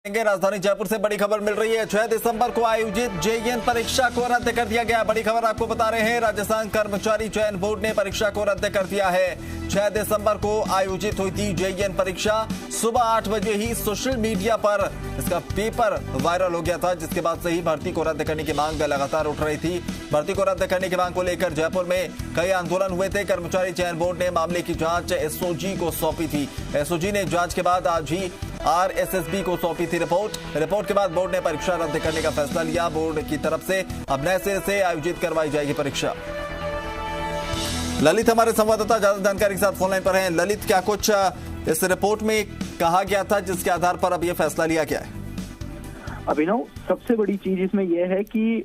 राजधानी जयपुर से बड़ी खबर मिल रही है। 6 दिसंबर को आयोजित जेईएन परीक्षा को रद्द कर दिया गया। बड़ी खबर आपको बता रहे हैं, राजस्थान कर्मचारी चयन बोर्ड ने परीक्षा को रद्द कर दिया है। 6 दिसंबर को आयोजित हुई थी जेईएन परीक्षा। सुबह 8 बजे ही सोशल मीडिया पर इसका पेपर वायरल हो गया था, जिसके बाद से ही भर्ती को रद्द करने की मांग लगातार उठ रही थी। भर्ती को रद्द करने की मांग को लेकर जयपुर में कई आंदोलन हुए थे। कर्मचारी चयन बोर्ड ने मामले की जांच एसओजी को सौंपी थी। एसओजी ने जांच के बाद आज ही आरएसएसबी को सौंपी थी रिपोर्ट के बाद बोर्ड ने परीक्षा रद्द करने का फैसला लिया। बोर्ड की तरफ से अब नए सिरे से आयोजित करवाई जाएगी परीक्षा। ललित हमारे संवाददाता ज्यादा जानकारी के साथ फोनलाइन पर हैं। ललित, क्या कुछ इस रिपोर्ट में कहा गया था जिसके आधार पर अब यह फैसला लिया गया है? अभिनव, सबसे बड़ी चीज इसमें यह है कि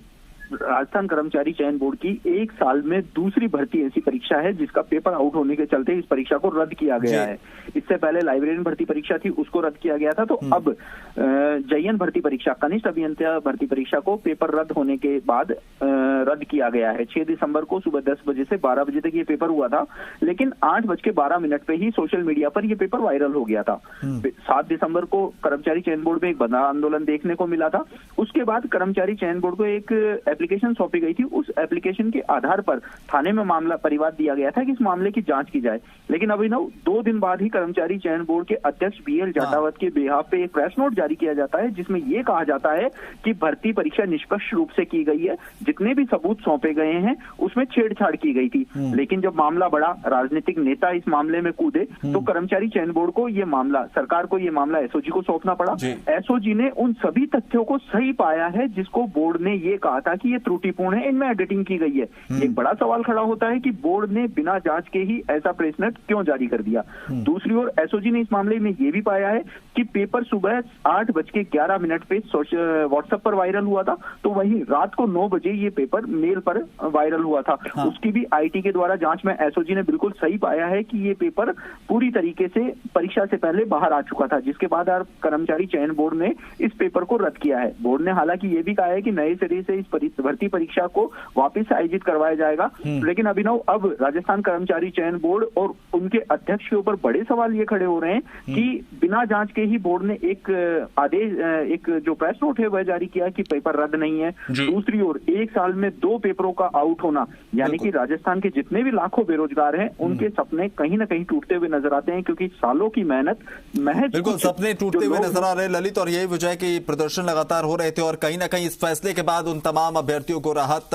राजस्थान कर्मचारी चयन बोर्ड की 1 साल में दूसरी भर्ती ऐसी परीक्षा है जिसका पेपर आउट होने के चलते इस परीक्षा को रद्द किया गया है। इससे पहले लाइब्रेरियन भर्ती परीक्षा थी, उसको रद्द किया गया था। तो अब जेईएन भर्ती परीक्षा, कनिष्ठ अभियंता भर्ती परीक्षा को पेपर रद्द होने के बाद रद्द किया गया है। 6 दिसंबर को सुबह 10 बजे से 12 बजे तक ये पेपर हुआ था, लेकिन 8:12 पे ही सोशल मीडिया पर यह पेपर वायरल हो गया था। 7 दिसंबर को कर्मचारी चयन बोर्ड में एक बड़ा आंदोलन देखने को मिला था। उसके बाद कर्मचारी चयन बोर्ड को एक एप्लीकेशन सौंपी गई थी। उस एप्लीकेशन के आधार पर थाने में मामला परिवाद दिया गया था कि इस मामले की जांच की जाए। लेकिन अभिनव, 2 दिन बाद ही कर्मचारी चयन बोर्ड के अध्यक्ष बीएल जाटावत के बेहाफ पे एक प्रेस नोट जारी किया जाता है, जिसमें यह कहा जाता है कि भर्ती परीक्षा निष्पक्ष रूप से की गई है, जितने भी सबूत सौंपे गए हैं उसमें छेड़छाड़ की गई थी। लेकिन जब मामला बढ़ा, राजनीतिक नेता इस मामले में कूदे, तो कर्मचारी चयन बोर्ड को यह मामला, सरकार को यह मामला एसओजी को सौंपना पड़ा। एसओजी ने उन सभी तथ्यों को सही पाया है जिसको बोर्ड ने यह कहा था कि ये त्रुटिपूर्ण है, इनमें एडिटिंग की गई है। एक बड़ा सवाल खड़ा होता है कि बोर्ड ने बिना जांच के ही ऐसा प्रेस नोट क्यों जारी कर दिया। दूसरी ओर एसओजी ने इस मामले में यह भी पाया है कि पेपर सुबह 8:11 पे व्हाट्सएप पर वायरल हुआ था, तो वहीं रात को 9 बजे ये पेपर मेल पर वायरल हुआ था। उसकी भी आईटी के द्वारा जांच में एसओजी ने बिल्कुल सही पाया है कि ये पेपर पूरी तरीके से परीक्षा से पहले बाहर आ चुका था, जिसके बाद कर्मचारी चयन बोर्ड ने इस पेपर को रद्द किया है। बोर्ड ने हालांकि ये भी कहा है कि नए सिरे से इस भर्ती परीक्षा को वापस आयोजित करवाया जाएगा। लेकिन अभिनव, अब राजस्थान कर्मचारी चयन बोर्ड और उनके अध्यक्ष के ऊपर बड़े सवाल ये खड़े हो रहे हैं कि बिना जांच के ही बोर्ड ने एक आदेश, एक जो प्रेस नोट है वह जारी किया कि पेपर रद्द नहीं है। दूसरी ओर 1 साल में 2 पेपरों का आउट होना, यानी कि राजस्थान के जितने भी लाखों बेरोजगार हैं उनके सपने कहीं ना कहीं टूटते हुए नजर आते हैं, क्योंकि सालों की मेहनत महज बिल्कुल सपने टूटते हुए नजर आ रहे हैं ललित, और यही वजह है कि प्रदर्शन लगातार हो रहे थे और कहीं ना कहीं इस फैसले के बाद उन तमाम अभ्यर्थियों को राहत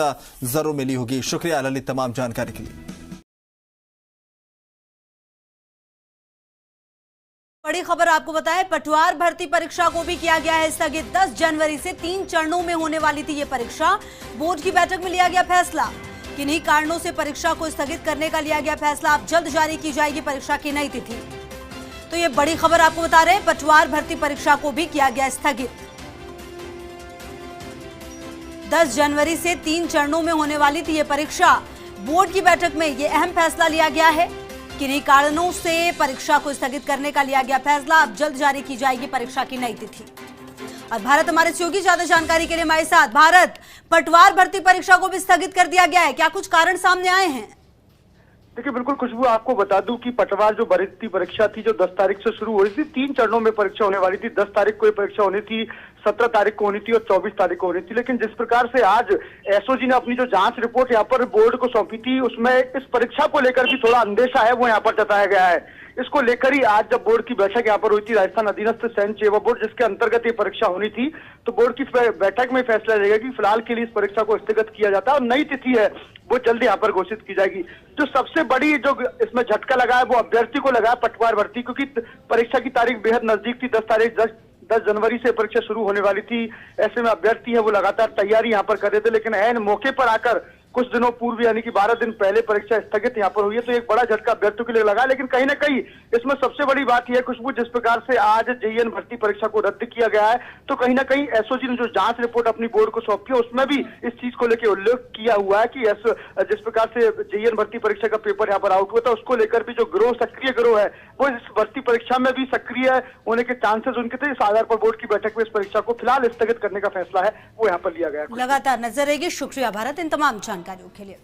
जरूर मिली होगी। शुक्रिया ललित तमाम जानकारी के लिए। बड़ी खबर आपको बताएं, पटवार भर्ती परीक्षा को भी किया गया है स्थगित। 10 जनवरी से 3 चरणों में होने वाली थी ये परीक्षा। बोर्ड की बैठक में लिया गया फैसला। किन्हीं कारणों से परीक्षा को स्थगित करने का लिया गया फैसला। अब जल्द जारी की जाएगी परीक्षा की नई तिथि। तो ये बड़ी खबर आपको बता रहे हैं, पटवार भर्ती परीक्षा को भी किया गया स्थगित। 10 जनवरी से 3 चरणों में होने वाली थी ये परीक्षा। बोर्ड की बैठक में ये अहम फैसला लिया गया है। किन्हीं कारणों से परीक्षा को स्थगित करने का लिया गया फैसला। अब जल्द जारी की जाएगी परीक्षा की नई तिथि। और भारत हमारे सहयोगी ज्यादा जानकारी के लिए हमारे साथ। भारत, पटवार भर्ती परीक्षा को भी स्थगित कर दिया गया है, क्या कुछ कारण सामने आए हैं? देखिए, बिल्कुल खुशबू, आपको बता दूं कि पटवार जो भर्ती परीक्षा थी जो 10 तारीख से शुरू हो रही थी, 3 चरणों में परीक्षा होने वाली थी। 10 तारीख को ये परीक्षा होनी थी, 17 तारीख को होनी थी और 24 तारीख को होनी थी। लेकिन जिस प्रकार से आज एसओजी ने अपनी जो जांच रिपोर्ट यहाँ पर बोर्ड को सौंपी थी, उसमें इस परीक्षा को लेकर भी थोड़ा अंदेशा है, वो यहाँ पर जताया गया है। इसको लेकर ही आज जब बोर्ड की बैठक यहाँ पर हुई थी, राजस्थान अधीनस्थ चयन सेवा बोर्ड जिसके अंतर्गत ये परीक्षा होनी थी, तो बोर्ड की बैठक में फैसला लेगा कि फिलहाल के लिए इस परीक्षा को स्थगित किया जाता है और नई तिथि है वो जल्दी यहाँ पर घोषित की जाएगी। जो सबसे बड़ी जो इसमें झटका लगा है वो अभ्यर्थी को लगा है, पटवार भर्ती, क्योंकि परीक्षा की तारीख बेहद नजदीक थी। 10 जनवरी से परीक्षा शुरू होने वाली थी। ऐसे में अभ्यर्थी है वो लगातार तैयारी यहाँ पर कर रहे थे, लेकिन ऐन मौके पर आकर कुछ दिनों पूर्व यानी कि 12 दिन पहले परीक्षा स्थगित यहाँ पर हुई है, तो एक बड़ा झटका अभ्यर्थियों के लिए लगा। लेकिन कहीं ना कहीं इसमें सबसे बड़ी बात यह है खुशबू, जिस प्रकार से आज जेईएन भर्ती परीक्षा को रद्द किया गया है, तो कहीं ना कहीं एसओजी ने जो जांच रिपोर्ट अपनी बोर्ड को सौंपी है उसमें भी इस चीज को लेकर उल्लेख किया हुआ है कि जिस प्रकार से जेईएन भर्ती परीक्षा का पेपर यहाँ पर आउट हुआ था, उसको लेकर भी जो गिरोह, सक्रिय गिरोह है, वो इस भर्ती परीक्षा में भी सक्रिय होने के चांसेस उनके थे। इस आधार पर बोर्ड की बैठक में इस परीक्षा को फिलहाल स्थगित करने का फैसला है वो यहाँ पर लिया गया। लगातार नजर रहेगी। शुक्रिया भारत इन तमाम जानकारियों के लिए।